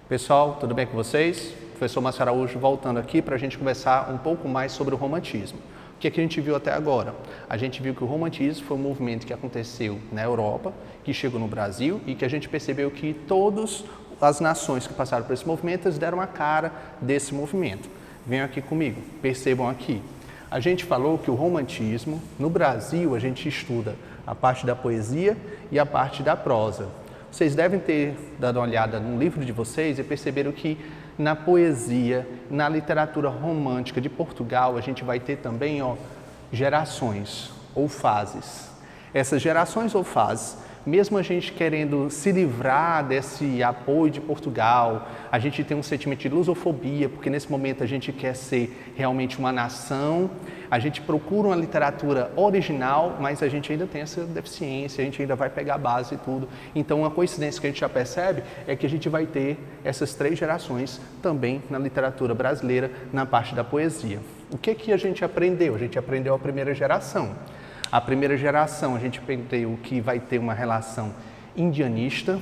Pessoal, tudo bem com vocês? Professor Márcio Araújo voltando aqui para a gente conversar um pouco mais sobre o romantismo. O que é que a gente viu até agora? A gente viu que o romantismo foi um movimento que aconteceu na Europa, que chegou no Brasil e que a gente percebeu que todas as nações que passaram por esse movimento deram a cara desse movimento. Venham aqui comigo, percebam aqui. A gente falou que o romantismo, no Brasil, a gente estuda a parte da poesia e a parte da prosa. Vocês devem ter dado uma olhada no livro de vocês e perceberam que na poesia, na literatura romântica de Portugal, a gente vai ter também gerações ou fases. Essas gerações ou fases, mesmo a gente querendo se livrar desse apoio de Portugal, a gente tem um sentimento de lusofobia, porque nesse momento a gente quer ser realmente uma nação, a gente procura uma literatura original, mas a gente ainda tem essa deficiência, a gente ainda vai pegar a base e tudo. Então, uma coincidência que a gente já percebe é que a gente vai ter essas 3 gerações também na literatura brasileira, na parte da poesia. O que a gente aprendeu? A gente aprendeu a primeira geração. A primeira geração, a gente aprendeu que vai ter uma relação indianista,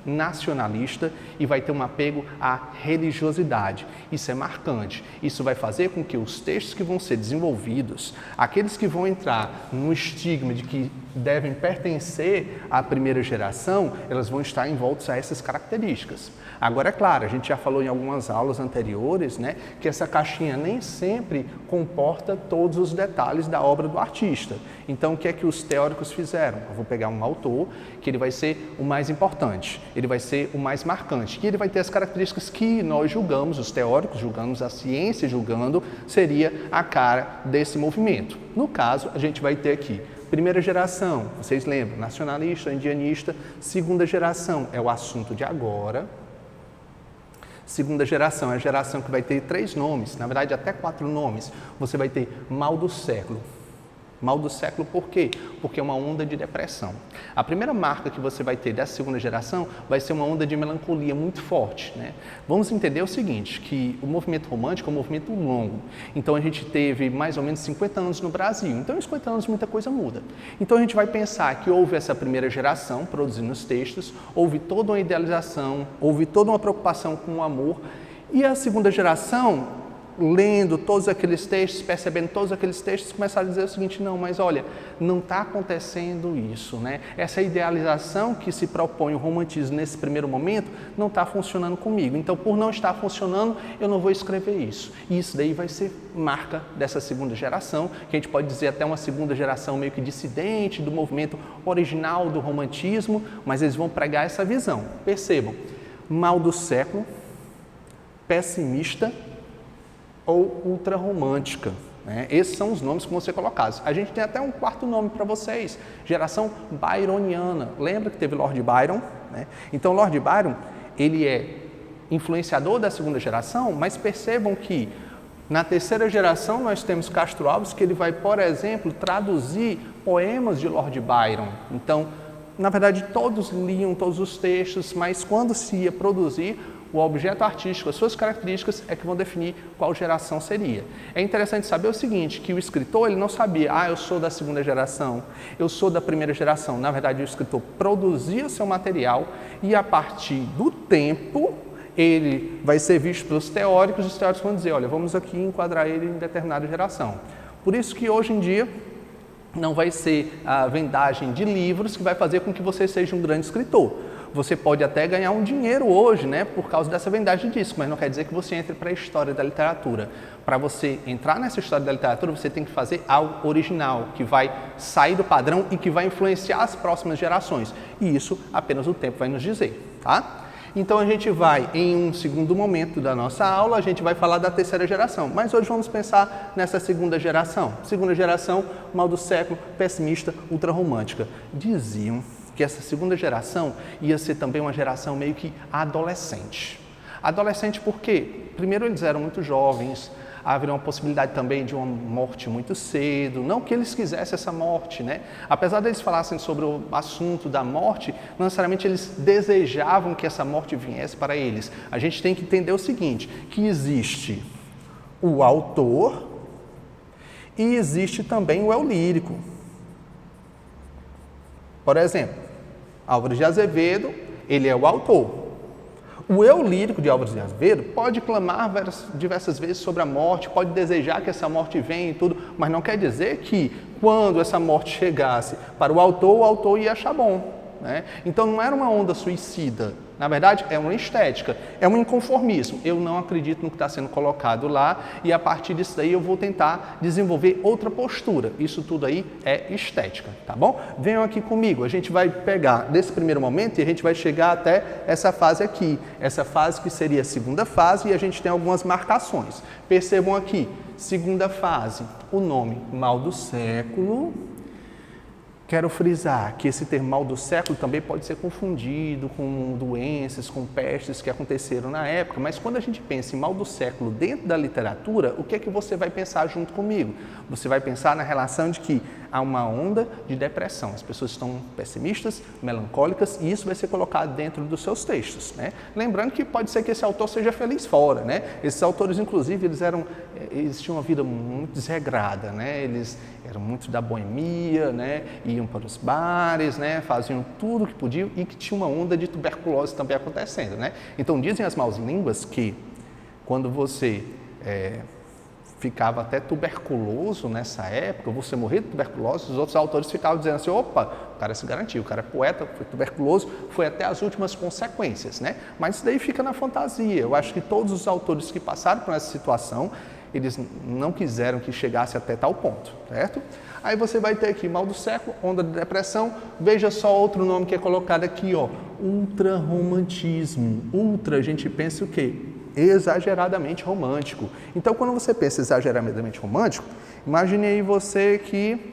nacionalista e vai ter um apego à religiosidade. Isso é marcante. Isso vai fazer com que os textos que vão ser desenvolvidos, aqueles que vão entrar no estigma de que devem pertencer à primeira geração, elas vão estar envoltas a essas características. Agora, é claro, a gente já falou em algumas aulas anteriores, que essa caixinha nem sempre comporta todos os detalhes da obra do artista. Então, o que é que os teóricos fizeram? Eu vou pegar um autor que ele vai ser o mais importante, ele vai ser o mais marcante, e ele vai ter as características que nós julgamos, os teóricos julgamos, a ciência julgando, seria a cara desse movimento. No caso, a gente vai ter aqui primeira geração, vocês lembram, nacionalista, indianista. Segunda geração é o assunto de agora. Segunda geração é a geração que vai ter 3 nomes, na verdade até 4 nomes. Você vai ter mal do século. Mal do século por quê? Porque é uma onda de depressão. A primeira marca que você vai ter dessa segunda geração vai ser uma onda de melancolia muito forte. Vamos entender o seguinte, que o movimento romântico é um movimento longo. Então a gente teve mais ou menos 50 anos no Brasil. Então em 50 anos muita coisa muda. Então a gente vai pensar que houve essa primeira geração produzindo os textos, houve toda uma idealização, houve toda uma preocupação com o amor. E a segunda geração, lendo todos aqueles textos, percebendo todos aqueles textos, começaram a dizer o seguinte, não, mas olha, não está acontecendo isso, Essa idealização que se propõe o romantismo nesse primeiro momento não está funcionando comigo. Então, por não estar funcionando, eu não vou escrever isso. E isso daí vai ser marca dessa segunda geração, que a gente pode dizer até uma segunda geração meio que dissidente do movimento original do romantismo, mas eles vão pregar essa visão. Percebam, mal do século, pessimista ou ultrarromântica. Esses são os nomes que vão ser colocados. A gente tem até um 4º nome para vocês, geração byroniana. Lembra que teve Lord Byron? Então, Lord Byron, ele é influenciador da segunda geração, mas percebam que na terceira geração nós temos Castro Alves, que ele vai, por exemplo, traduzir poemas de Lord Byron. Então, na verdade, todos liam todos os textos, mas quando se ia produzir, o objeto artístico, as suas características é que vão definir qual geração seria. É interessante saber o seguinte, que o escritor ele não sabia, eu sou da segunda geração, eu sou da primeira geração. Na verdade, o escritor produzia o seu material e a partir do tempo, ele vai ser visto pelos teóricos, os teóricos vão dizer, olha, vamos aqui enquadrar ele em determinada geração. Por isso que hoje em dia, não vai ser a vendagem de livros que vai fazer com que você seja um grande escritor. Você pode até ganhar um dinheiro hoje, por causa dessa vendagem de disco, mas não quer dizer que você entre para a história da literatura. Para você entrar nessa história da literatura, você tem que fazer algo original, que vai sair do padrão e que vai influenciar as próximas gerações. E isso apenas o tempo vai nos dizer, tá? Então a gente vai, em um segundo momento da nossa aula, a gente vai falar da terceira geração. Mas hoje vamos pensar nessa segunda geração. Segunda geração, mal do século, pessimista, ultrarromântica. Diziam que essa segunda geração ia ser também uma geração meio que adolescente. Adolescente por quê? Primeiro, eles eram muito jovens, haveria uma possibilidade também de uma morte muito cedo, não que eles quisessem essa morte, Apesar deles falassem sobre o assunto da morte, não necessariamente eles desejavam que essa morte viesse para eles. A gente tem que entender o seguinte, que existe o autor e existe também o eu lírico. Por exemplo, Álvares de Azevedo, ele é o autor. O eu lírico de Álvares de Azevedo pode clamar diversas vezes sobre a morte, pode desejar que essa morte venha e tudo, mas não quer dizer que quando essa morte chegasse para o autor ia achar bom, né? Então não era uma onda suicida, na verdade é uma estética, é um inconformismo. Eu não acredito no que está sendo colocado lá e a partir disso daí eu vou tentar desenvolver outra postura. Isso tudo aí é estética, tá bom? Venham aqui comigo, a gente vai pegar desse primeiro momento e a gente vai chegar até essa fase aqui, essa fase que seria a segunda fase e a gente tem algumas marcações. Percebam aqui, segunda fase, o nome Mal do Século. Quero frisar que esse termo mal do século também pode ser confundido com doenças, com pestes que aconteceram na época, mas quando a gente pensa em mal do século dentro da literatura, o que é que você vai pensar junto comigo? Você vai pensar na relação de que há uma onda de depressão, as pessoas estão pessimistas, melancólicas e isso vai ser colocado dentro dos seus textos, né? Lembrando que pode ser que esse autor seja feliz fora, né? Esses autores, inclusive, eles tinham uma vida muito desregrada, né? Eles eram muito da boemia, né? Iam para os bares, né? Faziam tudo o que podiam e que tinha uma onda de tuberculose também acontecendo, né? Então dizem as más línguas que quando você ficava até tuberculoso nessa época, você morria de tuberculose, os outros autores ficavam dizendo assim, opa, o cara se garantiu, o cara é poeta, foi tuberculoso, foi até as últimas consequências, né? Mas isso daí fica na fantasia. Eu acho que todos os autores que passaram por essa situação, eles não quiseram que chegasse até tal ponto, certo? Aí você vai ter aqui mal do século, onda de depressão, veja só outro nome que é colocado aqui, ó, ultrarromantismo. Ultra, a gente pensa o quê? Exageradamente romântico. Então, quando você pensa exageradamente romântico, imagine aí você que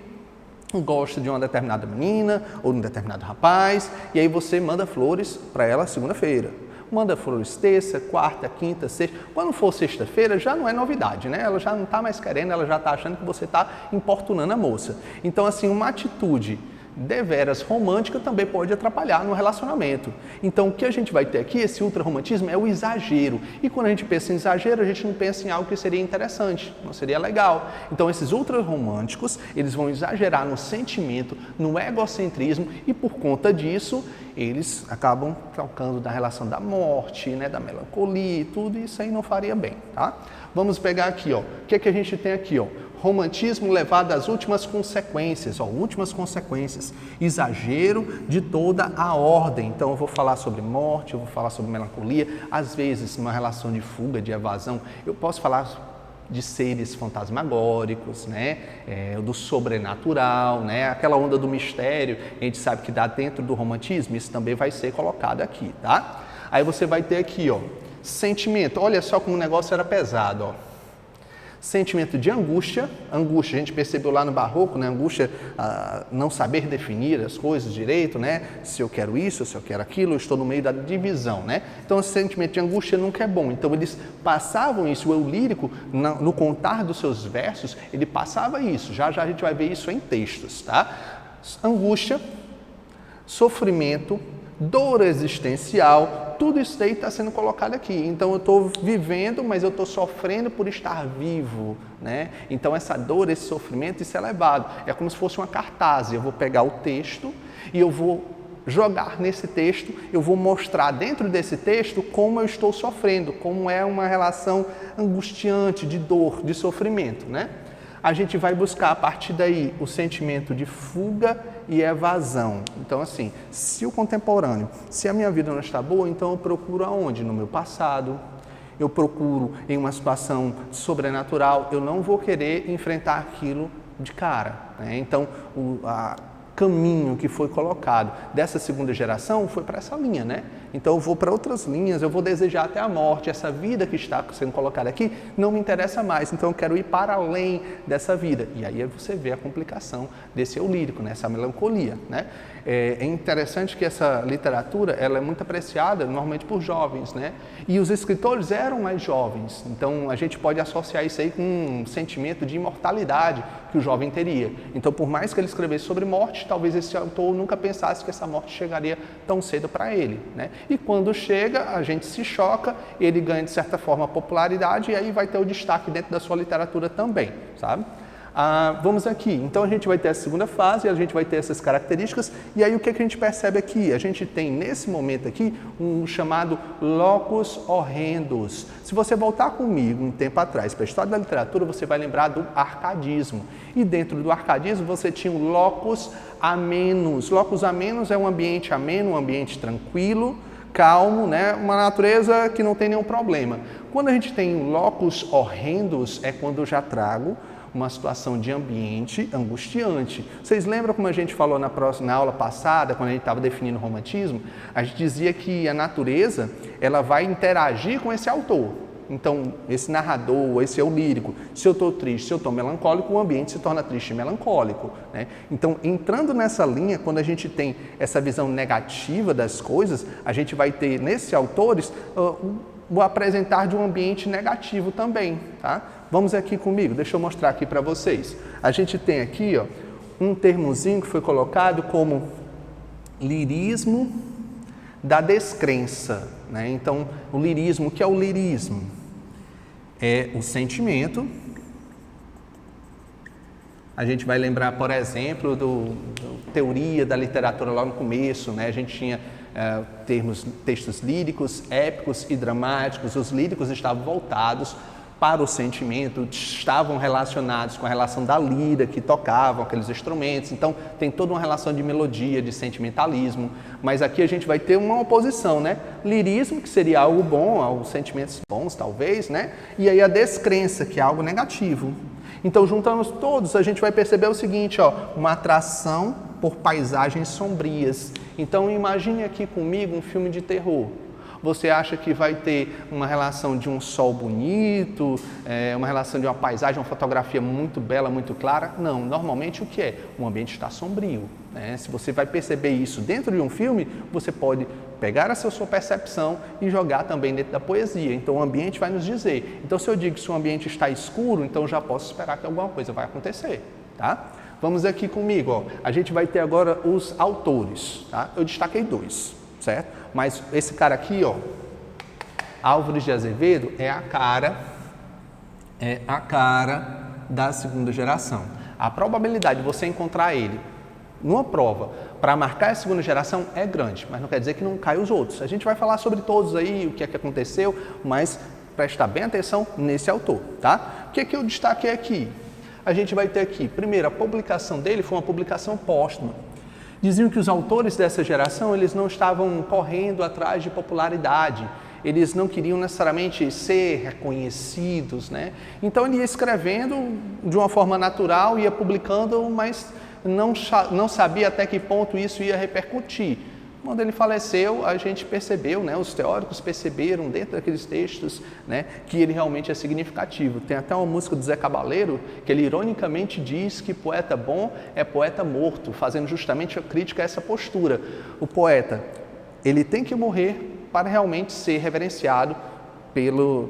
gosta de uma determinada menina ou de um determinado rapaz, e aí você manda flores para ela segunda-feira. Manda flores terça, quarta, quinta, sexta. Quando for sexta-feira, já não é novidade, né? Ela já não está mais querendo, ela já está achando que você está importunando a moça. Então, assim, uma atitude deveras romântica também pode atrapalhar no relacionamento. Então, o que a gente vai ter aqui, esse ultrarromantismo, é o exagero. E quando a gente pensa em exagero, a gente não pensa em algo que seria interessante, não seria legal. Então, esses ultrarromânticos, eles vão exagerar no sentimento, no egocentrismo e, por conta disso, eles acabam tocando da relação da morte, né, da melancolia e tudo, e isso aí não faria bem, tá? Vamos pegar aqui, ó, o que é que a gente tem aqui, ó? Romantismo levado às últimas consequências, últimas consequências, exagero de toda a ordem. Então eu vou falar sobre morte, eu vou falar sobre melancolia, às vezes uma relação de fuga, de evasão, eu posso falar de seres fantasmagóricos, né? Do sobrenatural, né? Aquela onda do mistério, a gente sabe que dá dentro do romantismo, isso também vai ser colocado aqui, tá? Aí você vai ter aqui, ó, sentimento, olha só como o negócio era pesado, ó. Sentimento de angústia, angústia, a gente percebeu lá no Barroco, né? Angústia, não saber definir as coisas direito, né? Se eu quero isso, se eu quero aquilo, eu estou no meio da divisão, né? Então, esse sentimento de angústia nunca é bom. Então, eles passavam isso, o eu lírico, no contar dos seus versos, ele passava isso. Já já a gente vai ver isso em textos, tá? Angústia, sofrimento, dor existencial, tudo isso daí está sendo colocado aqui. Então, eu estou vivendo, mas eu estou sofrendo por estar vivo, né? Então, essa dor, esse sofrimento, isso é elevado. É como se fosse uma cartaz. Eu vou pegar o texto e eu vou jogar nesse texto, eu vou mostrar dentro desse texto como eu estou sofrendo, como é uma relação angustiante de dor, de sofrimento, né? A gente vai buscar a partir daí o sentimento de fuga e evasão. Então, assim, se o contemporâneo, se a minha vida não está boa, então eu procuro aonde? No meu passado, eu procuro em uma situação sobrenatural, eu não vou querer enfrentar aquilo de cara, né? Então, caminho que foi colocado dessa segunda geração foi para essa linha, né? Então eu vou para outras linhas, eu vou desejar até a morte, essa vida que está sendo colocada aqui não me interessa mais, então eu quero ir para além dessa vida. E aí você vê a complicação desse eu lírico, né? Essa melancolia, né? É interessante que essa literatura, ela é muito apreciada normalmente por jovens, né? E os escritores eram mais jovens, então a gente pode associar isso aí com um sentimento de imortalidade que o jovem teria. Então, por mais que ele escrevesse sobre morte, talvez esse autor nunca pensasse que essa morte chegaria tão cedo para ele, né? E quando chega, a gente se choca, ele ganha de certa forma popularidade e aí vai ter o destaque dentro da sua literatura também, sabe? Vamos aqui, então a gente vai ter a segunda fase, a gente vai ter essas características, e aí o que a gente percebe aqui? A gente tem nesse momento aqui um chamado locus horrendus. Se você voltar comigo um tempo atrás para a história da literatura, você vai lembrar do arcadismo. E dentro do arcadismo você tinha o locus amenus. Locus amenus é um ambiente ameno, um ambiente tranquilo, calmo, né? Uma natureza que não tem nenhum problema. Quando a gente tem um locus horrendus, é quando eu já trago uma situação de ambiente angustiante. Vocês lembram como a gente falou na aula passada, quando a gente estava definindo o romantismo? A gente dizia que a natureza ela vai interagir com esse autor. Então, esse narrador, esse é o lírico. Se eu estou triste, se eu estou melancólico, o ambiente se torna triste e melancólico, né? Então, entrando nessa linha, quando a gente tem essa visão negativa das coisas, a gente vai ter, nesses autores, o apresentar de um ambiente negativo também, tá? Vamos aqui comigo, deixa eu mostrar aqui para vocês. A gente tem aqui, ó, um termozinho que foi colocado como lirismo da descrença, né? Então, o lirismo, o que é o lirismo? É o sentimento. A gente vai lembrar, por exemplo, do teoria da literatura lá no começo, né? A gente tinha textos líricos, épicos e dramáticos. Os líricos estavam voltados para o sentimento, estavam relacionados com a relação da lira, que tocavam aqueles instrumentos. Então, tem toda uma relação de melodia, de sentimentalismo. Mas aqui a gente vai ter uma oposição, né? Lirismo, que seria algo bom, alguns sentimentos bons, talvez, né? E aí a descrença, que é algo negativo. Então, juntando todos, a gente vai perceber o seguinte, ó, uma atração por paisagens sombrias. Então, imagine aqui comigo um filme de terror. Você acha que vai ter uma relação de um sol bonito, uma relação de uma paisagem, uma fotografia muito bela, muito clara? Não, normalmente o que é? O ambiente está sombrio, né? Se você vai perceber isso dentro de um filme, você pode pegar essa sua percepção e jogar também dentro da poesia. Então o ambiente vai nos dizer. Então se eu digo que o ambiente está escuro, então já posso esperar que alguma coisa vai acontecer, tá? Vamos aqui comigo, ó. A gente vai ter agora os autores, tá? Eu destaquei 2, certo? Mas esse cara aqui, ó, Álvares de Azevedo, é a cara da segunda geração. A probabilidade de você encontrar ele numa prova para marcar a segunda geração é grande, mas não quer dizer que não caia os outros. A gente vai falar sobre todos aí, o que é que aconteceu, mas prestar bem atenção nesse autor, tá? O que é que eu destaquei aqui? A gente vai ter aqui, primeiro, a publicação dele foi uma publicação póstuma. Diziam que os autores dessa geração, eles não estavam correndo atrás de popularidade, eles não queriam necessariamente ser reconhecidos, né? Então ele ia escrevendo de uma forma natural, ia publicando, mas não sabia até que ponto isso ia repercutir. Quando ele faleceu, a gente percebeu, né, os teóricos perceberam dentro daqueles textos, né, que ele realmente é significativo. Tem até uma música do Zé Cabaleiro que ele ironicamente diz que poeta bom é poeta morto, fazendo justamente a crítica a essa postura. O poeta, ele tem que morrer para realmente ser reverenciado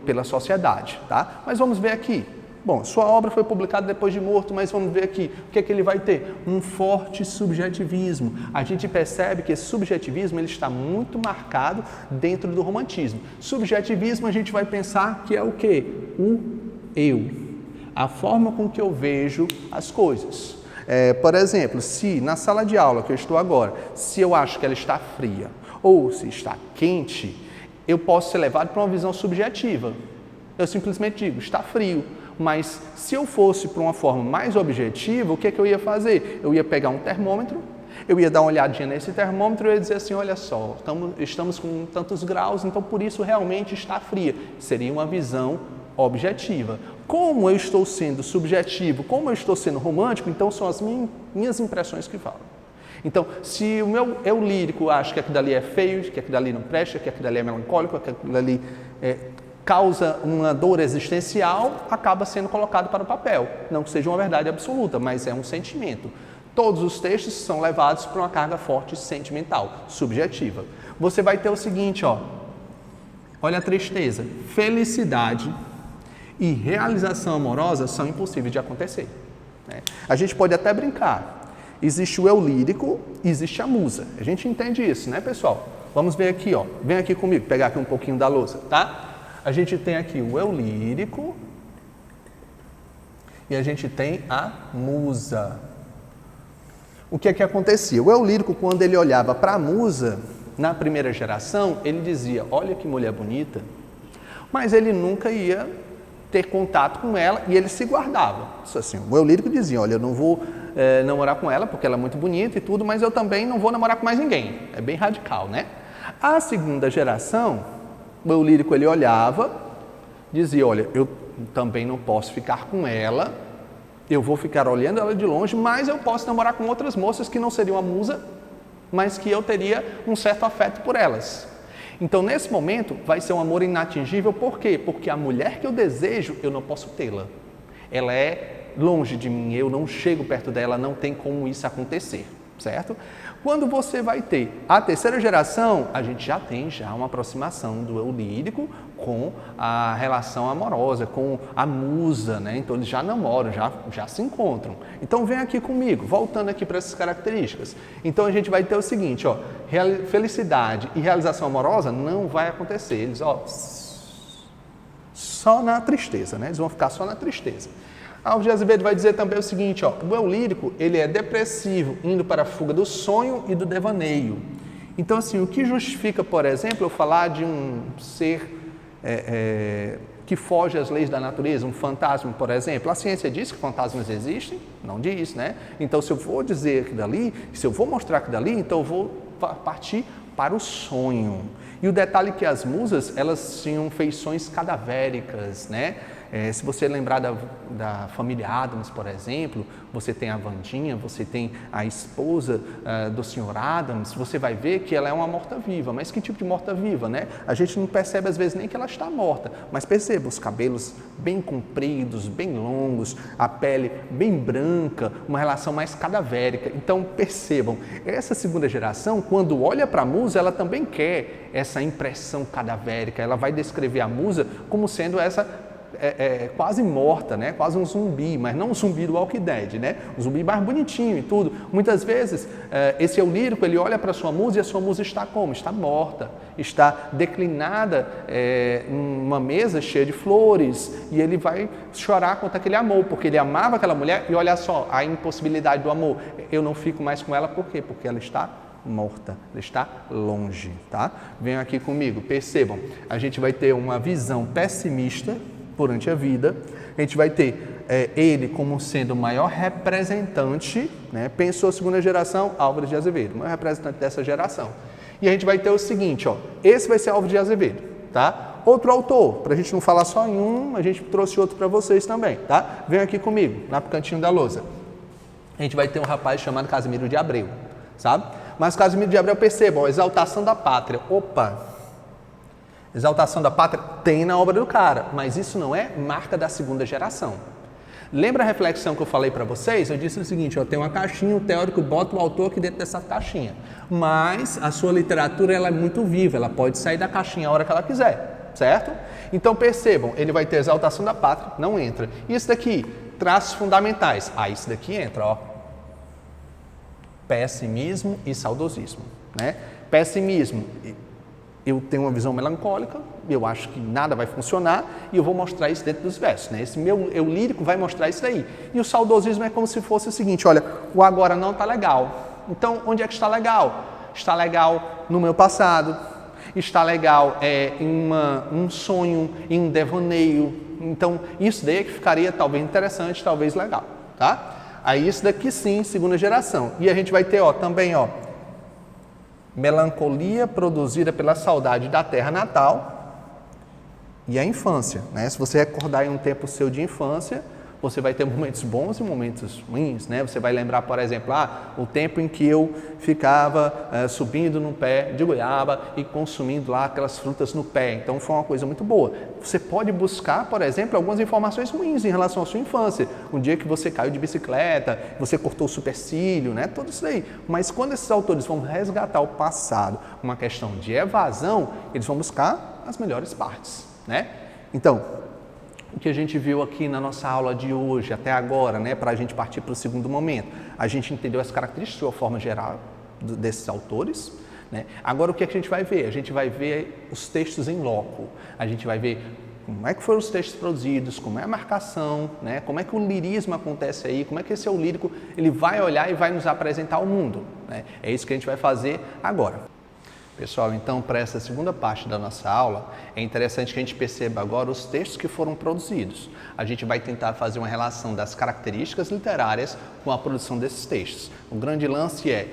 pela sociedade, tá? Mas vamos ver aqui. Bom, sua obra foi publicada depois de morto, mas vamos ver aqui, o que é que ele vai ter? Um forte subjetivismo. A gente percebe que esse subjetivismo ele está muito marcado dentro do romantismo. Subjetivismo a gente vai pensar que é o quê? O eu, a forma com que eu vejo as coisas. Por exemplo, se na sala de aula que eu estou agora, se eu acho que ela está fria ou se está quente, eu posso ser levado para uma visão subjetiva. Eu simplesmente digo, está frio. Mas se eu fosse para uma forma mais objetiva, o que é que eu ia fazer? Eu ia pegar um termômetro, eu ia dar uma olhadinha nesse termômetro e ia dizer assim, olha só, estamos com tantos graus, então por isso realmente está fria. Seria uma visão objetiva. Como eu estou sendo subjetivo, como eu estou sendo romântico, então são as minhas impressões que falam. Então, se o meu eu lírico acha que aquilo dali é feio, que aquilo dali não presta, que aquilo dali é melancólico, que aquilo dali causa uma dor existencial, acaba sendo colocado para o papel. Não que seja uma verdade absoluta, mas é um sentimento. Todos os textos são levados para uma carga forte sentimental, subjetiva. Você vai ter o seguinte, ó. Olha a tristeza. Felicidade e realização amorosa são impossíveis de acontecer, né? A gente pode até brincar. Existe o eu lírico e existe a musa. A gente entende isso, né, pessoal? Vamos ver aqui, ó. Vem aqui comigo, pegar aqui um pouquinho da lousa, tá? A gente tem aqui o eu lírico e a gente tem a musa. O que é que acontecia? O eu lírico, quando ele olhava para a musa, na primeira geração, ele dizia, olha que mulher bonita, mas ele nunca ia ter contato com ela e ele se guardava. Isso assim, o eu lírico dizia, olha, eu não vou namorar com ela porque ela é muito bonita e tudo, mas eu também não vou namorar com mais ninguém. É bem radical, né? A segunda geração, o eu lírico, ele olhava, dizia, olha, eu também não posso ficar com ela, eu vou ficar olhando ela de longe, mas eu posso namorar com outras moças que não seriam a musa, mas que eu teria um certo afeto por elas. Então, nesse momento, vai ser um amor inatingível, por quê? Porque a mulher que eu desejo, eu não posso tê-la. Ela é longe de mim, eu não chego perto dela, não tem como isso acontecer, certo? Quando você vai ter a terceira geração, a gente já tem uma aproximação do eu lírico com a relação amorosa, com a musa, né? Então eles já namoram, já se encontram. Então vem aqui comigo, voltando aqui para essas características. Então a gente vai ter o seguinte, ó, felicidade e realização amorosa não vai acontecer. Eles, ó, só na tristeza, né? Eles vão ficar só na tristeza. Alves de Azevedo vai dizer também o seguinte, ó, o eu lírico, ele é depressivo, indo para a fuga do sonho e do devaneio. Então, assim, o que justifica, por exemplo, eu falar de um ser que foge às leis da natureza, um fantasma, por exemplo? A ciência diz que fantasmas existem? Não diz, né? Então, se eu vou dizer aquilo dali, se eu vou mostrar aquilo dali, então eu vou partir para o sonho. E o detalhe é que as musas, elas tinham feições cadavéricas, né? Se você lembrar da família Adams, por exemplo, você tem a Wandinha, você tem a esposa do Sr. Adams, você vai ver que ela é uma morta-viva. Mas que tipo de morta-viva, né? A gente não percebe às vezes nem que ela está morta, mas perceba, os cabelos bem compridos, bem longos, a pele bem branca, uma relação mais cadavérica. Então percebam, essa segunda geração, quando olha para a musa, ela também quer essa impressão cadavérica, ela vai descrever a musa como sendo essa quase morta, né? Quase um zumbi, mas não um zumbi do Walking Dead, né? Um zumbi mais bonitinho e tudo. Muitas vezes, esse eu lírico, ele olha para a sua musa e a sua musa está como? Está morta, está declinada numa mesa cheia de flores e ele vai chorar contra aquele amor, porque ele amava aquela mulher e olha só, a impossibilidade do amor. Eu não fico mais com ela, por quê? Porque ela está morta, ela está longe, tá? Venham aqui comigo, percebam, a gente vai ter uma visão pessimista durante a vida, a gente vai ter ele como sendo o maior representante, né? Pensou a segunda geração, Álvares de Azevedo, o maior representante dessa geração. E a gente vai ter o seguinte, ó, esse vai ser Álvares de Azevedo, tá? Outro autor, para a gente não falar só em um, a gente trouxe outro para vocês também, tá? Venham aqui comigo, lá pro cantinho da lousa. A gente vai ter um rapaz chamado Casimiro de Abreu, sabe? Mas Casimiro de Abreu, percebam, a exaltação da pátria, exaltação da pátria tem na obra do cara, mas isso não é marca da segunda geração. Lembra a reflexão que eu falei para vocês? Eu disse o seguinte, ó, tem uma caixinha, o teórico bota o autor aqui dentro dessa caixinha, mas a sua literatura ela é muito viva, ela pode sair da caixinha a hora que ela quiser, certo? Então percebam, ele vai ter exaltação da pátria, não entra. E isso daqui, traços fundamentais, isso daqui entra, ó. Pessimismo e saudosismo, né? Pessimismo, eu tenho uma visão melancólica, eu acho que nada vai funcionar e eu vou mostrar isso dentro dos versos, né? Esse meu eu lírico vai mostrar isso daí. E o saudosismo é como se fosse o seguinte, olha, o agora não está legal. Então, onde é que está legal? Está legal no meu passado, está legal em um sonho, em um devaneio. Então, isso daí é que ficaria talvez interessante, talvez legal, tá? Aí isso daqui sim, segunda geração. E a gente vai ter, ó, também, ó, melancolia produzida pela saudade da terra natal e a infância, né? Se você recordar em um tempo seu de infância, você vai ter momentos bons e momentos ruins, né? Você vai lembrar, por exemplo, o tempo em que eu ficava subindo no pé de goiaba e consumindo lá aquelas frutas no pé. Então, foi uma coisa muito boa. Você pode buscar, por exemplo, algumas informações ruins em relação à sua infância. Um dia que você caiu de bicicleta, você cortou o supercílio, né? Tudo isso aí. Mas quando esses autores vão resgatar o passado, uma questão de evasão, eles vão buscar as melhores partes, né? Então, o que a gente viu aqui na nossa aula de hoje, até agora, né, para a gente partir para o segundo momento, a gente entendeu as características de uma forma geral desses autores, né? Agora o que a gente vai ver? A gente vai ver os textos em loco, a gente vai ver como é que foram os textos produzidos, como é a marcação, né? Como é que o lirismo acontece aí, como é que esse eu lírico ele vai olhar e vai nos apresentar o mundo, né? É isso que a gente vai fazer agora. Pessoal, então para essa segunda parte da nossa aula, é interessante que a gente perceba agora os textos que foram produzidos. A gente vai tentar fazer uma relação das características literárias com a produção desses textos. O grande lance é,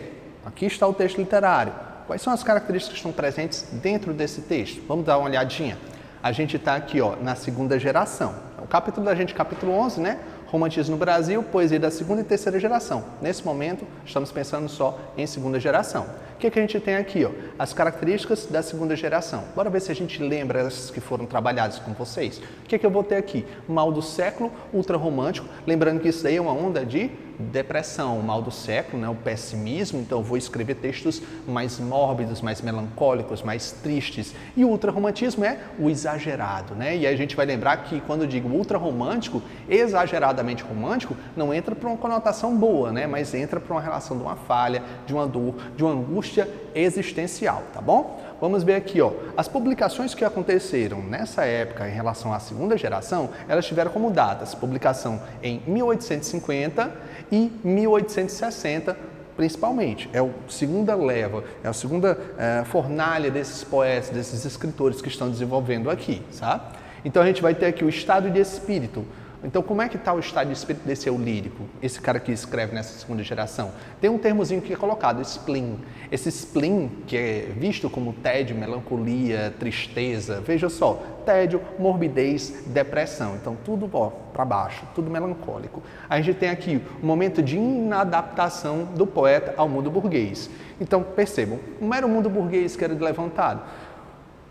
aqui está o texto literário, quais são as características que estão presentes dentro desse texto? Vamos dar uma olhadinha. A gente está aqui na segunda geração. O capítulo da gente, capítulo 11, né? Romantismo no Brasil, poesia da segunda e terceira geração. Nesse momento, estamos pensando só em segunda geração. O que a gente tem aqui? As características da segunda geração. Bora ver se a gente lembra essas que foram trabalhadas com vocês. O que eu vou ter aqui? Mal do século, ultrarromântico. Lembrando que isso daí é uma onda de depressão, o mal do século, né? O pessimismo. Então, eu vou escrever textos mais mórbidos, mais melancólicos, mais tristes. E o ultrarromantismo é o exagerado, né? E aí a gente vai lembrar que quando eu digo ultrarromântico, exageradamente romântico, não entra para uma conotação boa, né? Mas entra para uma relação de uma falha, de uma dor, de uma angústia existencial, tá bom? Vamos ver aqui, as publicações que aconteceram nessa época em relação à segunda geração, elas tiveram como datas publicação em 1850 e 1860, principalmente. É a segunda leva, é a segunda fornalha desses poetas, desses escritores que estão desenvolvendo aqui, sabe? Então a gente vai ter aqui o estado de espírito. Então, como é que está o estado de espírito desse eu lírico? Esse cara que escreve nessa segunda geração. Tem um termozinho que é colocado, spleen. Esse spleen, que é visto como tédio, melancolia, tristeza, veja só, tédio, morbidez, depressão. Então, tudo para baixo, tudo melancólico. A gente tem aqui o momento de inadaptação do poeta ao mundo burguês. Então, percebam, como era o mundo burguês que era levantado?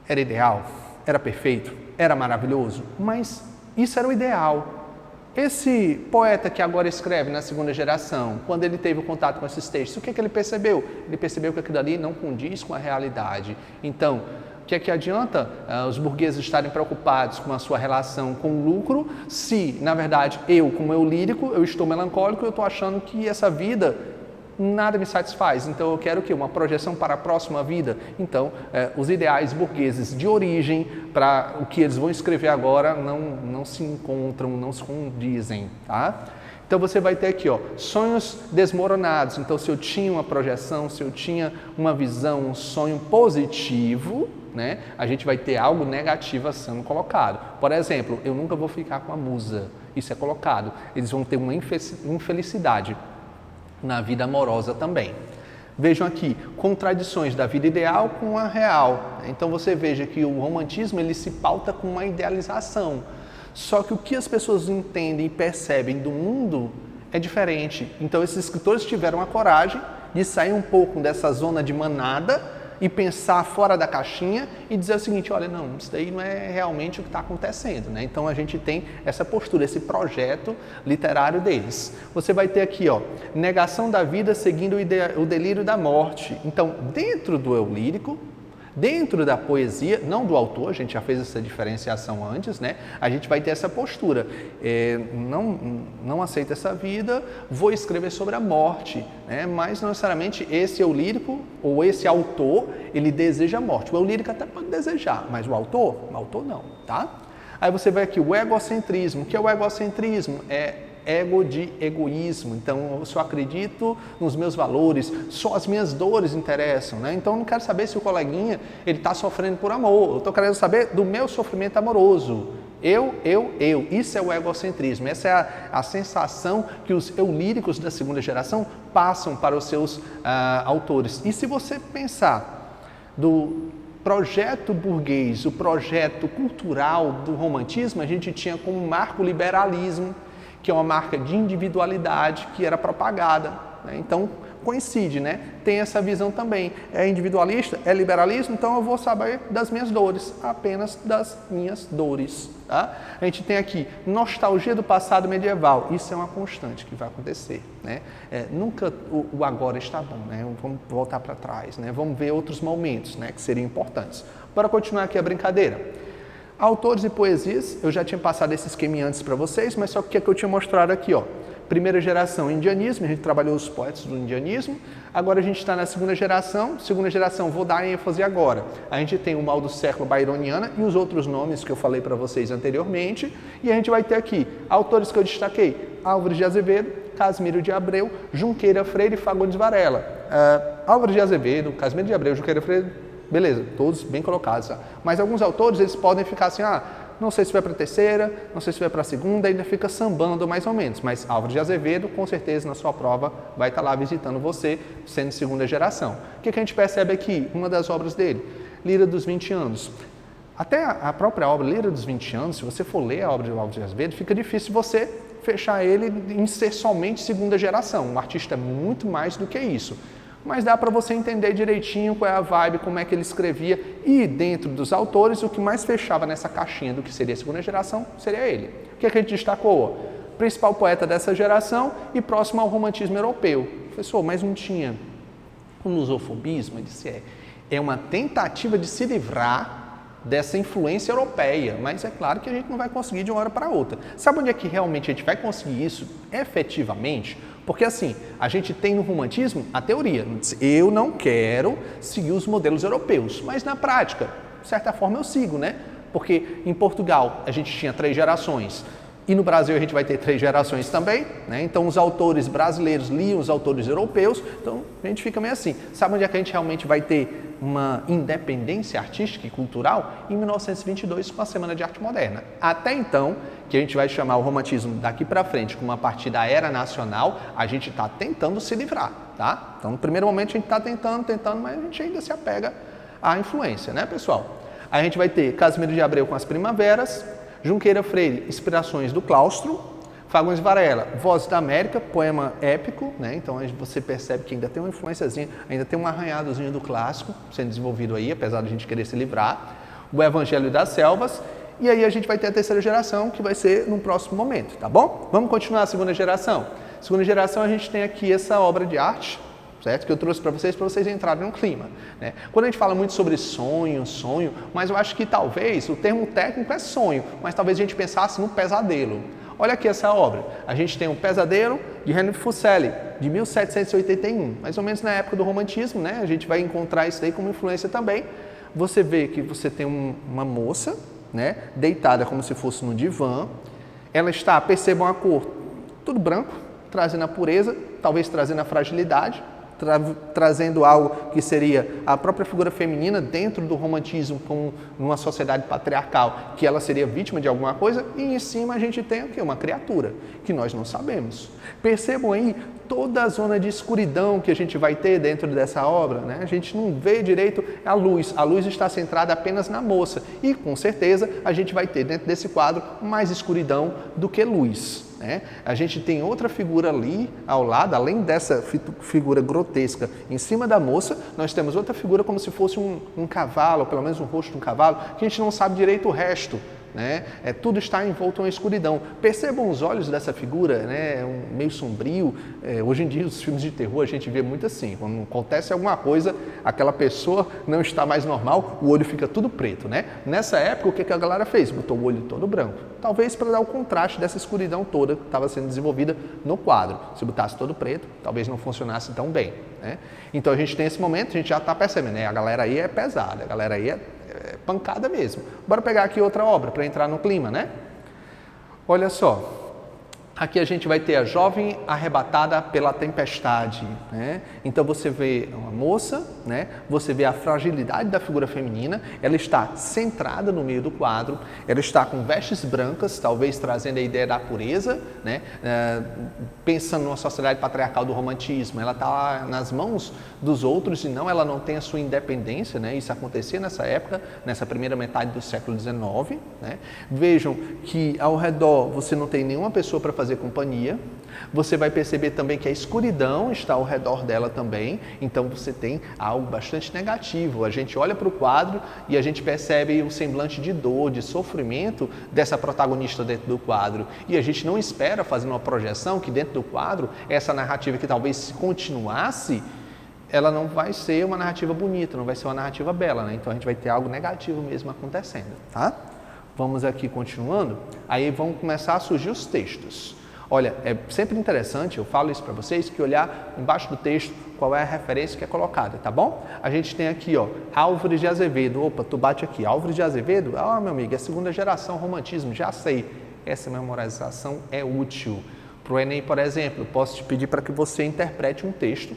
Era ideal? Era perfeito? Era maravilhoso? Mas isso era o ideal. Esse poeta que agora escreve na segunda geração, quando ele teve o contato com esses textos, o que ele percebeu? Ele percebeu que aquilo ali não condiz com a realidade. Então, o que é que adianta os burgueses estarem preocupados com a sua relação com o lucro, se, na verdade, eu, como eu lírico, eu estou melancólico, eu estou achando que essa vida nada me satisfaz. Então, eu quero o quê? Uma projeção para a próxima vida. Então, os ideais burgueses de origem para o que eles vão escrever agora não se encontram, não se condizem, tá? Então, você vai ter aqui, sonhos desmoronados. Então, se eu tinha uma projeção, se eu tinha uma visão, um sonho positivo, né, a gente vai ter algo negativo sendo colocado. Por exemplo, eu nunca vou ficar com a musa. Isso é colocado. Eles vão ter uma infelicidade na vida amorosa também. Vejam aqui, contradições da vida ideal com a real. Então você veja que o romantismo ele se pauta com uma idealização. Só que o que as pessoas entendem e percebem do mundo é diferente. Então esses escritores tiveram a coragem de sair um pouco dessa zona de manada e pensar fora da caixinha e dizer o seguinte, olha, não, isso daí não é realmente o que está acontecendo, né? Então a gente tem essa postura, esse projeto literário deles. Você vai ter aqui, negação da vida seguindo o delírio da morte. Então, dentro do eu lírico, dentro da poesia, não do autor, a gente já fez essa diferenciação antes, né? A gente vai ter essa postura, não aceito essa vida, vou escrever sobre a morte, né? Mas não necessariamente esse eu lírico ou esse autor, ele deseja a morte. O eu lírico até pode desejar, mas o autor não, tá? Aí você vai aqui, o egocentrismo. O que é o egocentrismo? É ego de egoísmo. Então, eu só acredito nos meus valores, só as minhas dores interessam, né? Então, eu não quero saber se o coleguinha ele está sofrendo por amor. Eu estou querendo saber do meu sofrimento amoroso. Eu. Isso é o egocentrismo. Essa é a sensação que os eu líricos da segunda geração passam para os seus autores. E se você pensar do projeto burguês, o projeto cultural do romantismo, a gente tinha como marco o liberalismo, que é uma marca de individualidade que era propagada, né? Então, coincide, né? Tem essa visão também. É individualista, é liberalismo, então eu vou saber das minhas dores, apenas das minhas dores, tá? A gente tem aqui nostalgia do passado medieval. Isso é uma constante que vai acontecer, né? Nunca o agora está bom, né? Vamos voltar para trás, né? Vamos ver outros momentos, né, que seriam importantes. Bora continuar aqui a brincadeira. Autores e poesias, eu já tinha passado esse esquema antes para vocês, mas só que o que eu tinha mostrado aqui, Primeira geração, indianismo, a gente trabalhou os poetas do indianismo. Agora a gente está na segunda geração, vou dar ênfase agora. A gente tem o mal do século byroniana e os outros nomes que eu falei para vocês anteriormente. E a gente vai ter aqui autores que eu destaquei: Álvares de Azevedo, Casimiro de Abreu, Junqueira Freire e Fagundes Varela. Álvares de Azevedo, Casimiro de Abreu, Junqueira Freire, beleza, todos bem colocados. Tá? Mas alguns autores, eles podem ficar assim, não sei se vai para a terceira, não sei se vai para a segunda, ainda fica sambando mais ou menos. Mas Álvares de Azevedo, com certeza, na sua prova, vai estar lá visitando você, sendo segunda geração. O que a gente percebe aqui? Uma das obras dele, Lira dos 20 anos. Até a própria obra Lira dos 20 anos, se você for ler a obra de Álvares de Azevedo, fica difícil você fechar ele em ser somente segunda geração. O artista é muito mais do que isso. Mas dá para você entender direitinho qual é a vibe, como é que ele escrevia. E dentro dos autores, o que mais fechava nessa caixinha do que seria a segunda geração, seria ele. O que a gente destacou? Principal poeta dessa geração e próximo ao romantismo europeu. Professor, mas não tinha o lusofobismo? Ele disse, é uma tentativa de se livrar dessa influência europeia, mas é claro que a gente não vai conseguir de uma hora para outra. Sabe onde é que realmente a gente vai conseguir isso efetivamente? Porque assim, a gente tem no romantismo a teoria, eu não quero seguir os modelos europeus, mas na prática, de certa forma eu sigo, né? Porque em Portugal a gente tinha 3 gerações, e no Brasil a gente vai ter 3 gerações também, né? Então os autores brasileiros liam os autores europeus, então a gente fica meio assim. Sabe onde é que a gente realmente vai ter uma independência artística e cultural? Em 1922, com a Semana de Arte Moderna. Até então, que a gente vai chamar o romantismo daqui para frente como a partir da era nacional, a gente está tentando se livrar, tá? Então no primeiro momento a gente está tentando, mas a gente ainda se apega à influência, né, pessoal? A gente vai ter Casimiro de Abreu com as Primaveras, Junqueira Freire, Inspirações do Claustro, Fagundes Varela, Vozes da América, poema épico, né? Então você percebe que ainda tem uma influenciazinha, ainda tem um arranhadozinho do clássico sendo desenvolvido aí, apesar de a gente querer se livrar. O Evangelho das Selvas, e aí a gente vai ter a terceira geração, que vai ser no próximo momento, tá bom? Vamos continuar a segunda geração. Segunda geração a gente tem aqui essa obra de arte, certo? Que eu trouxe para vocês entrarem no clima, né? Quando a gente fala muito sobre sonho, mas eu acho que talvez o termo técnico é sonho, mas talvez a gente pensasse no pesadelo. Olha aqui essa obra. A gente tem um Pesadelo de Henry Fuseli, de 1781, mais ou menos na época do romantismo, né? A gente vai encontrar isso aí como influência também. Você vê que você tem uma moça, né, deitada como se fosse no divã. Ela está, percebam a cor, tudo branco, trazendo a pureza, talvez trazendo a fragilidade, trazendo algo que seria a própria figura feminina dentro do romantismo, como numa sociedade patriarcal, que ela seria vítima de alguma coisa, e em cima a gente tem o quê? Uma criatura, que nós não sabemos. Percebam aí toda a zona de escuridão que a gente vai ter dentro dessa obra, né? A gente não vê direito a luz está centrada apenas na moça, e com certeza a gente vai ter dentro desse quadro mais escuridão do que luz. Né? A gente tem outra figura ali ao lado, além dessa figura grotesca em cima da moça, nós temos outra figura como se fosse um cavalo, pelo menos um rosto de um cavalo, que a gente não sabe direito o resto. Né? Tudo está envolto em uma escuridão. Percebam os olhos dessa figura, né? Meio sombrio. Hoje em dia, os filmes de terror, a gente vê muito assim. Quando acontece alguma coisa, aquela pessoa não está mais normal, o olho fica tudo preto. Né? Nessa época, o que a galera fez? Botou o olho todo branco. Talvez para dar o contraste dessa escuridão toda que estava sendo desenvolvida no quadro. Se botasse todo preto, talvez não funcionasse tão bem. Né? Então, a gente tem esse momento, a gente já está percebendo, né? A galera aí é pesada, a galera aí é pancada mesmo. Bora pegar aqui outra obra para entrar no clima, né? Olha só. Aqui a gente vai ter a jovem arrebatada pela tempestade, né? Então você vê uma moça, né? Você vê a fragilidade da figura feminina, ela está centrada no meio do quadro, ela está com vestes brancas, talvez trazendo a ideia da pureza, né? Pensando numa sociedade patriarcal do romantismo, ela está nas mãos dos outros e ela não tem a sua independência, né? Isso acontecia nessa época, nessa primeira metade do século XIX, né? Vejam que ao redor você não tem nenhuma pessoa para fazer companhia, você vai perceber também que a escuridão está ao redor dela também, então você tem algo bastante negativo. A gente olha para o quadro e a gente percebe o semblante de dor, de sofrimento dessa protagonista dentro do quadro, e a gente não espera fazer uma projeção que dentro do quadro, essa narrativa que talvez se continuasse, ela não vai ser uma narrativa bonita, não vai ser uma narrativa bela, né? Então a gente vai ter algo negativo mesmo acontecendo, tá? Vamos aqui continuando, aí vão começar a surgir os textos. Olha, é sempre interessante, eu falo isso para vocês, que olhar embaixo do texto qual é a referência que é colocada, tá bom? A gente tem aqui, ó, Álvares de Azevedo. Opa, tu bate aqui, Álvares de Azevedo? Ah, meu amigo, é segunda geração, romantismo, já sei. Essa memorização é útil. Para o Enem, por exemplo, posso te pedir para que você interprete um texto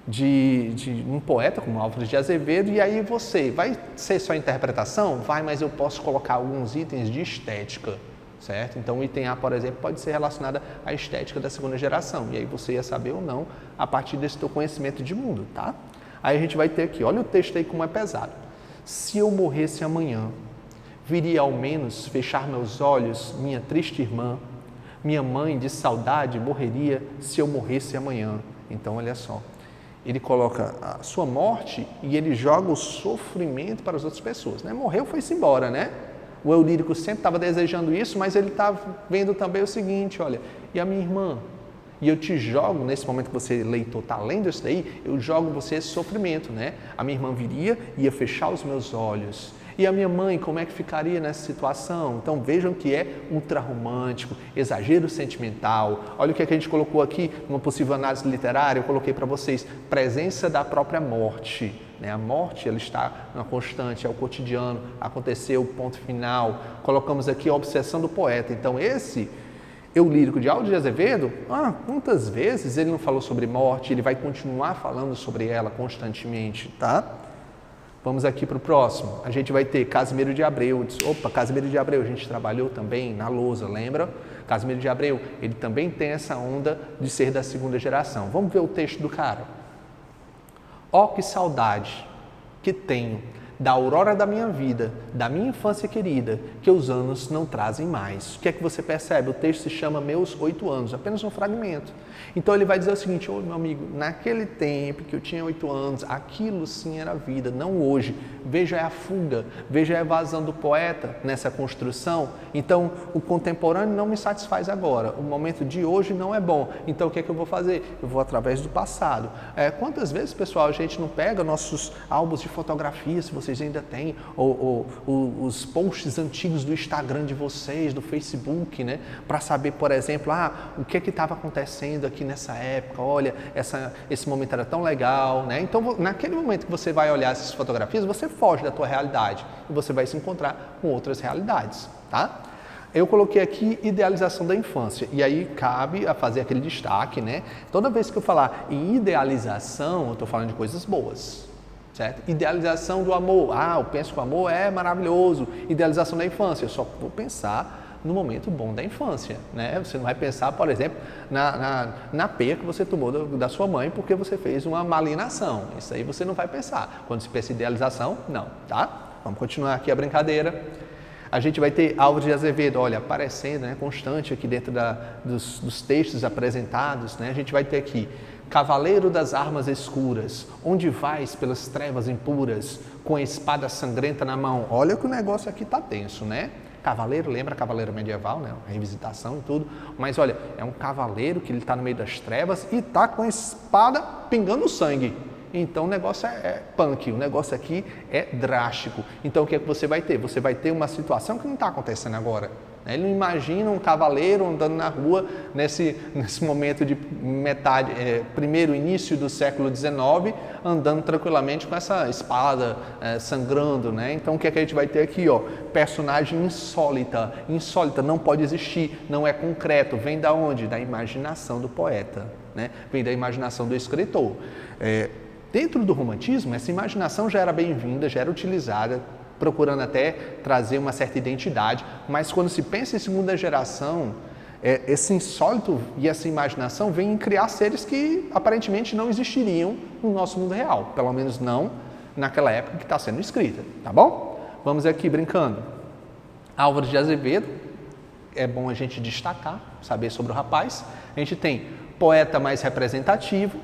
de um poeta como Álvares de Azevedo, e aí você, vai ser só interpretação? Vai, mas eu posso colocar alguns itens de estética, certo? Então o item A, por exemplo, pode ser relacionado à estética da segunda geração, e aí você ia saber ou não a partir desse teu conhecimento de mundo, tá? Aí a gente vai ter aqui, olha o texto aí como é pesado. Se eu morresse amanhã, viria ao menos fechar meus olhos, minha triste irmã, minha mãe de saudade morreria se eu morresse amanhã. Então olha só, ele coloca a sua morte e ele joga o sofrimento para as outras pessoas, né? Morreu, foi-se embora, né? O eu lírico sempre estava desejando isso, mas ele está vendo também o seguinte, olha, e a minha irmã? E eu te jogo, nesse momento que você, leitor, está lendo isso daí, eu jogo você esse sofrimento, né? A minha irmã viria, ia fechar os meus olhos. E a minha mãe, como é que ficaria nessa situação? Então vejam que é ultrarromântico, exagero sentimental. Olha o que a gente colocou aqui, numa possível análise literária, eu coloquei para vocês, presença da própria morte. A morte, ela está na constante, é o cotidiano, aconteceu, ponto final. Colocamos aqui a obsessão do poeta. Então esse eu lírico de Álvares de Azevedo, quantas vezes ele não falou sobre morte, ele vai continuar falando sobre ela constantemente, tá? Vamos aqui para o próximo. A gente vai ter Casimiro de Abreu. Opa, Casimiro de Abreu, a gente trabalhou também na lousa, lembra? Casimiro de Abreu, ele também tem essa onda de ser da segunda geração. Vamos ver o texto do cara. Ó, que saudade que tenho da aurora da minha vida, da minha infância querida, que os anos não trazem mais. O que é que você percebe? O texto se chama Meus 8 anos, apenas um fragmento. Então ele vai dizer o seguinte, meu amigo, naquele tempo que eu tinha 8 anos, aquilo sim era vida, não hoje. Veja a fuga, veja a evasão do poeta nessa construção. Então o contemporâneo não me satisfaz agora, o momento de hoje não é bom. Então o que é que eu vou fazer? Eu vou através do passado. Quantas vezes, pessoal, a gente não pega nossos álbuns de fotografia, se vocês ainda têm, ou os posts antigos do Instagram de vocês, do Facebook, né? Para saber, por exemplo, o que estava acontecendo aqui nessa época, olha, esse momento era tão legal, né? Então, naquele momento que você vai olhar essas fotografias, você foge da tua realidade e você vai se encontrar com outras realidades, tá? Eu coloquei aqui idealização da infância, e aí cabe a fazer aquele destaque, né? Toda vez que eu falar em idealização, eu estou falando de coisas boas, certo? Idealização do amor, eu penso que o amor é maravilhoso. Idealização da infância, eu só vou pensar no momento bom da infância, né? Você não vai pensar, por exemplo, na peia que você tomou da sua mãe porque você fez uma malinação. Isso aí você não vai pensar. Quando se pensa em idealização, não, tá? Vamos continuar aqui a brincadeira. A gente vai ter Álvares de Azevedo, olha, aparecendo, né, constante aqui dentro dos textos apresentados, né? A gente vai ter aqui, Cavaleiro das armas escuras, onde vais pelas trevas impuras, com a espada sangrenta na mão. Olha que o negócio aqui tá tenso, né? Cavaleiro, lembra cavaleiro medieval, né? Revisitação e tudo. Mas olha, é um cavaleiro que ele está no meio das trevas e está com a espada pingando sangue. Então o negócio é punk, o negócio aqui é drástico. Então o que é que você vai ter? Você vai ter uma situação que não está acontecendo agora. Ele não imagina um cavaleiro andando na rua nesse momento de primeiro início do século XIX, andando tranquilamente com essa espada sangrando, né? Então o que é que a gente vai ter aqui? Personagem insólita. Insólita não pode existir, não é concreto. Vem da onde? Da imaginação do poeta, né? Vem da imaginação do escritor. Dentro do romantismo, essa imaginação já era bem-vinda, já era utilizada, procurando até trazer uma certa identidade, mas quando se pensa em segunda geração, esse insólito e essa imaginação vem criar seres que aparentemente não existiriam no nosso mundo real, pelo menos não naquela época que está sendo escrita, tá bom? Vamos aqui brincando. Álvares de Azevedo, é bom a gente destacar, saber sobre o rapaz. A gente tem poeta mais representativo,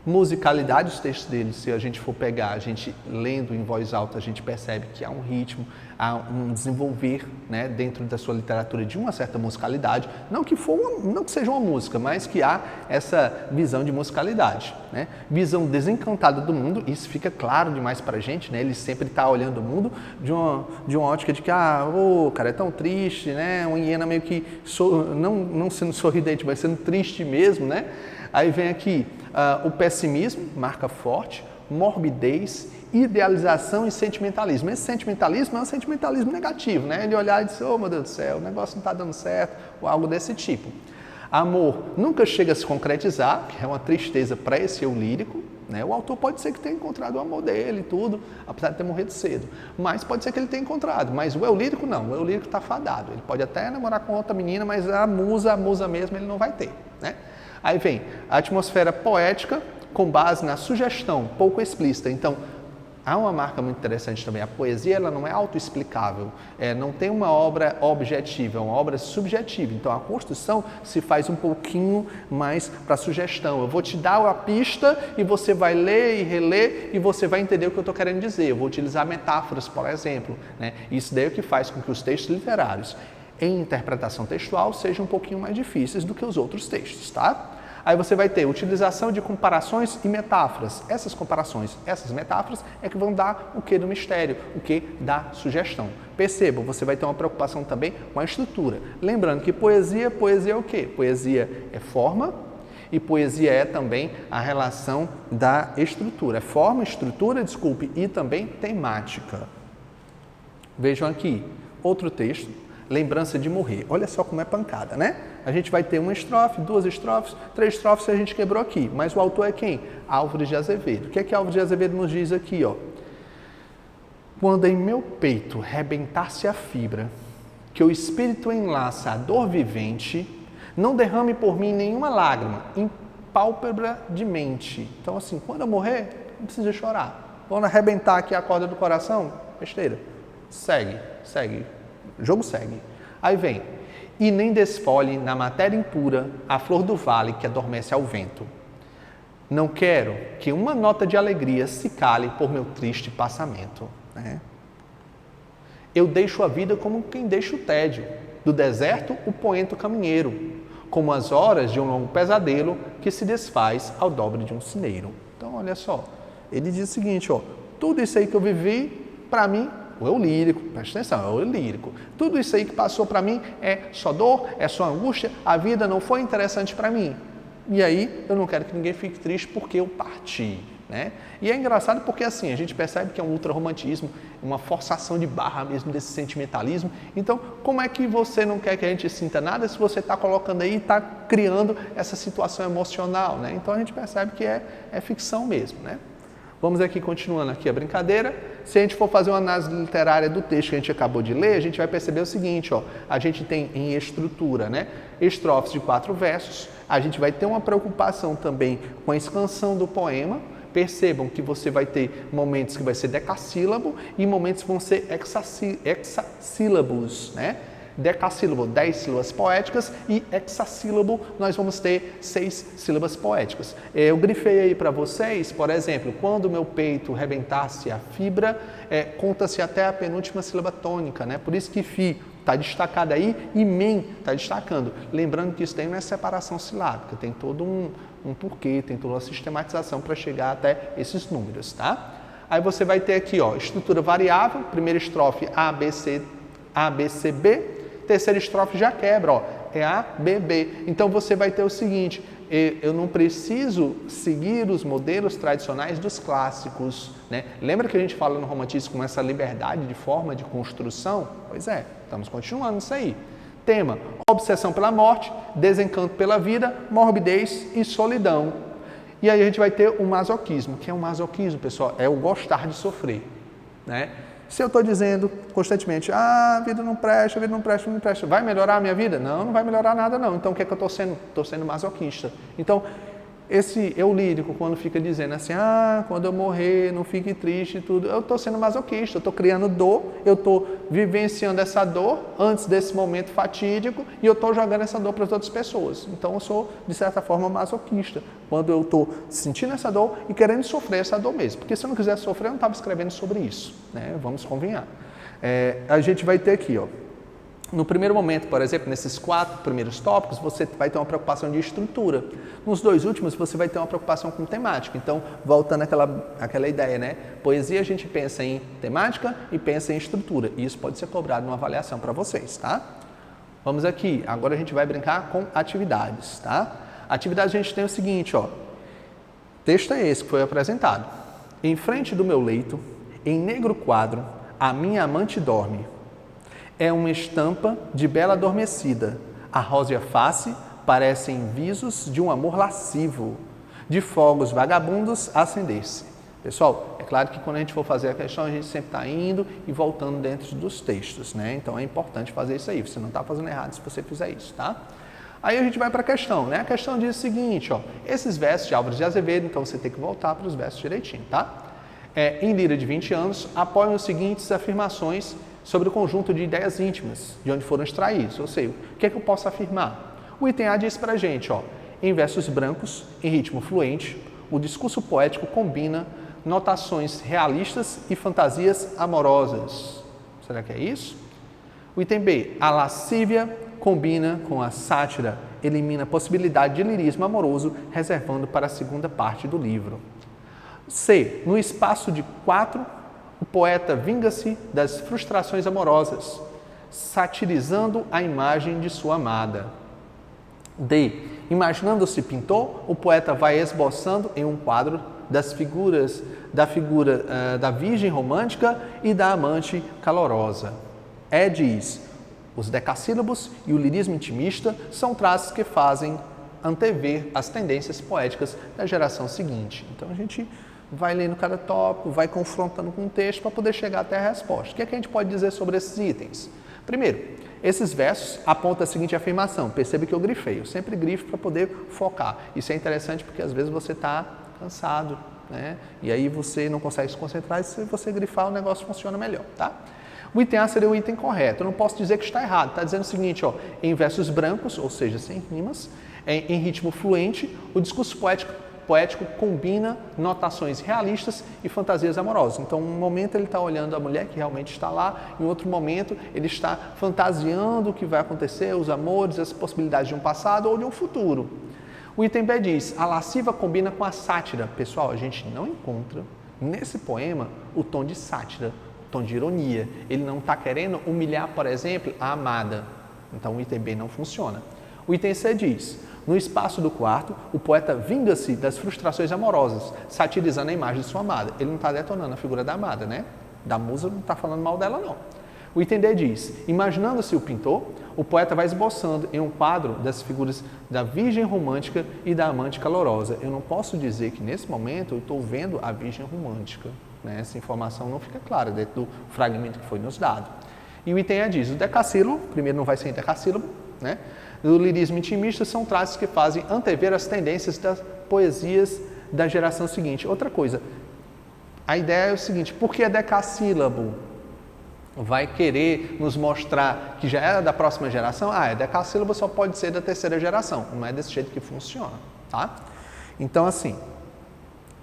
Musicalidade, os textos dele, se a gente for pegar, a gente lendo em voz alta, a gente percebe que há um ritmo, há um desenvolver, né, dentro da sua literatura de uma certa musicalidade, não que seja uma música, mas que há essa visão de musicalidade, né? Visão desencantada do mundo, isso fica claro demais pra gente, né? Ele sempre está olhando o mundo de uma ótica de que, cara, é tão triste, né? Uma hiena meio que, não sendo sorridente, mas sendo triste mesmo, né? Aí vem aqui o pessimismo, marca forte, morbidez, idealização e sentimentalismo. Esse sentimentalismo é um sentimentalismo negativo, né? Ele olhar e dizer, oh meu Deus do céu, o negócio não está dando certo, ou algo desse tipo. Amor nunca chega a se concretizar, que é uma tristeza para esse eu lírico, né? O autor pode ser que tenha encontrado o amor dele e tudo, apesar de ter morrido cedo. Mas pode ser que ele tenha encontrado, mas o eu lírico não, o eu lírico está fadado. Ele pode até namorar com outra menina, mas a musa mesmo ele não vai ter, né? Aí vem a atmosfera poética com base na sugestão pouco explícita. Então, há uma marca muito interessante também. A poesia ela não é autoexplicável, não tem uma obra objetiva, é uma obra subjetiva. Então, a construção se faz um pouquinho mais para sugestão. Eu vou te dar a pista e você vai ler e reler e você vai entender o que eu estou querendo dizer. Eu vou utilizar metáforas, por exemplo, né? Isso daí é o que faz com que os textos literários em interpretação textual sejam um pouquinho mais difíceis do que os outros textos, tá? Aí você vai ter utilização de comparações e metáforas. Essas comparações, essas metáforas é que vão dar o que do mistério, o que da sugestão. Percebam, você vai ter uma preocupação também com a estrutura. Lembrando que poesia é o quê? Poesia é forma e poesia é também a relação da estrutura. É forma, estrutura, e também temática. Vejam aqui, outro texto. Lembrança de morrer. Olha só como é pancada, né? A gente vai ter uma estrofe, 2 estrofes, 3 estrofes a gente quebrou aqui. Mas o autor é quem? Álvares de Azevedo. O que é que Álvares de Azevedo nos diz aqui, ó? Quando em meu peito rebentasse a fibra, que o espírito enlaça a dor vivente, não derrame por mim nenhuma lágrima, impálpebra de mente. Então, assim, quando eu morrer, não precisa chorar. Quando arrebentar aqui a corda do coração, besteira. Segue. O jogo segue. Aí vem, e nem desfolhe na matéria impura a flor do vale que adormece ao vento. Não quero que uma nota de alegria se cale por meu triste passamento. Né? Eu deixo a vida como quem deixa o tédio, do deserto o poento caminheiro, como as horas de um longo pesadelo que se desfaz ao dobre de um sineiro. Então, olha só, ele diz o seguinte, ó, tudo isso aí que eu vivi, para mim, o eu lírico, presta atenção, é o eu lírico. Tudo isso aí que passou para mim é só dor, é só angústia, a vida não foi interessante para mim. E aí eu não quero que ninguém fique triste porque eu parti, né? E é engraçado porque assim, a gente percebe que é um ultrarromantismo, uma forçação de barra mesmo desse sentimentalismo. Então, como é que você não quer que a gente sinta nada se você está colocando aí e está criando essa situação emocional, né? Então a gente percebe que é ficção mesmo, né? Vamos aqui, continuando aqui a brincadeira. Se a gente for fazer uma análise literária do texto que a gente acabou de ler, a gente vai perceber o seguinte, ó, a gente tem em estrutura, né, estrofes de 4 versos, a gente vai ter uma preocupação também com a expansão do poema. Percebam que você vai ter momentos que vai ser decassílabo e momentos que vão ser hexassílabos, né? Decassílabo, 10 sílabas poéticas e hexassílabo, nós vamos ter 6 sílabas poéticas. Eu grifei aí para vocês, por exemplo, quando meu peito rebentasse a fibra, conta-se até a penúltima sílaba tônica, né? Por isso que fi está destacado aí e men está destacando. Lembrando que isso daí não é separação silábica, tem todo um porquê, tem toda uma sistematização para chegar até esses números, tá? Aí você vai ter aqui, ó, estrutura variável, primeira estrofe A, B, C, B, terceira estrofe já quebra, ó, é A, B, B. Então você vai ter o seguinte, eu não preciso seguir os modelos tradicionais dos clássicos, né? Lembra que a gente fala no romantismo com essa liberdade de forma de construção? Pois é, estamos continuando isso aí. Tema, obsessão pela morte, desencanto pela vida, morbidez e solidão. E aí a gente vai ter o masoquismo. O que é o masoquismo, pessoal? É o gostar de sofrer, né? Se eu estou dizendo constantemente, a vida não presta, vai melhorar a minha vida? Não, não vai melhorar nada não. Então o que é que eu estou sendo? Estou sendo masoquista. Então, Esse eu lírico, quando fica dizendo assim, quando eu morrer, não fique triste e tudo, eu estou sendo masoquista, eu estou criando dor, eu estou vivenciando essa dor antes desse momento fatídico e eu estou jogando essa dor para as outras pessoas. Então eu sou, de certa forma, masoquista, quando eu estou sentindo essa dor e querendo sofrer essa dor mesmo. Porque se eu não quisesse sofrer, eu não estava escrevendo sobre isso, né? Vamos convenhar. A gente vai ter aqui, ó. No primeiro momento, por exemplo, nesses 4 primeiros tópicos, você vai ter uma preocupação de estrutura. Nos 2 últimos, você vai ter uma preocupação com temática. Então, voltando àquela ideia, né? Poesia, a gente pensa em temática e pensa em estrutura. E isso pode ser cobrado numa avaliação para vocês, tá? Vamos aqui. Agora a gente vai brincar com atividades, tá? Atividades a gente tem o seguinte, ó. O texto é esse que foi apresentado. Em frente do meu leito, em negro quadro, a minha amante dorme. É uma estampa de bela adormecida. A rósea face parecem visos de um amor lascivo, de fogos vagabundos a acender-se. Pessoal, é claro que quando a gente for fazer a questão, a gente sempre está indo e voltando dentro dos textos, né? Então é importante fazer isso aí. Você não está fazendo errado se você fizer isso, tá? Aí a gente vai para a questão, né? A questão diz o seguinte, ó. Esses versos de Álvares de Azevedo, então você tem que voltar para os versos direitinho, tá? Em Lira de 20 anos, apoiam as seguintes afirmações sobre o conjunto de ideias íntimas, de onde foram extraídos. Ou seja, o que é que eu posso afirmar? O item A diz para a gente, ó, em versos brancos, em ritmo fluente, o discurso poético combina notações realistas e fantasias amorosas. Será que é isso? O item B, a lascívia combina com a sátira, elimina a possibilidade de lirismo amoroso, reservando para a segunda parte do livro. C, no espaço de 4, o poeta vinga-se das frustrações amorosas, satirizando a imagem de sua amada. D. Imaginando-se pintor, o poeta vai esboçando em um quadro das figuras da virgem romântica e da amante calorosa. E diz, os decassílabos e o lirismo intimista são traços que fazem antever as tendências poéticas da geração seguinte. Então a gente vai lendo cada tópico, vai confrontando com o texto para poder chegar até a resposta. O que é que a gente pode dizer sobre esses itens? Primeiro, esses versos apontam a seguinte afirmação. Percebe que eu grifei, eu sempre grifo para poder focar. Isso é interessante porque às vezes você está cansado, né? E aí você não consegue se concentrar e se você grifar o negócio funciona melhor, tá? O item A seria o item correto. Eu não posso dizer que está errado. Está dizendo o seguinte, ó, em versos brancos, ou seja, sem rimas, em ritmo fluente, o discurso poético combina notações realistas e fantasias amorosas. Então, um momento ele está olhando a mulher que realmente está lá, em outro momento ele está fantasiando o que vai acontecer, os amores, as possibilidades de um passado ou de um futuro. O item B diz, a lasciva combina com a sátira. Pessoal, a gente não encontra nesse poema o tom de sátira, o tom de ironia. Ele não está querendo humilhar, por exemplo, a amada. Então, o item B não funciona. O item C diz, no espaço do quarto, o poeta vinga-se das frustrações amorosas, satirizando a imagem de sua amada. Ele não está detonando a figura da amada, né? Da musa não está falando mal dela, não. O item D diz, imaginando-se o pintor, o poeta vai esboçando em um quadro das figuras da virgem romântica e da amante calorosa. Eu não posso dizer que nesse momento eu estou vendo a virgem romântica, né? Essa informação não fica clara dentro do fragmento que foi nos dado. E o item E diz, o decassílabo, primeiro não vai ser em decassílabo, né? Do lirismo intimista são traços que fazem antever as tendências das poesias da geração seguinte. Outra coisa, a ideia é o seguinte, por que é decassílabo? Vai querer nos mostrar que já era da próxima geração? Decassílabo só pode ser da terceira geração, não é desse jeito que funciona, tá? Então, assim,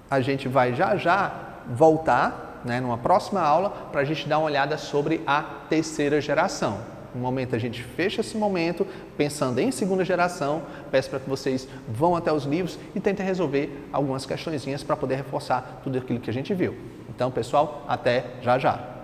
a gente vai já voltar, né, numa próxima aula, para a gente dar uma olhada sobre a terceira geração. No momento a gente fecha esse momento, pensando em segunda geração, peço para que vocês vão até os livros e tentem resolver algumas questõezinhas para poder reforçar tudo aquilo que a gente viu. Então, pessoal, até já.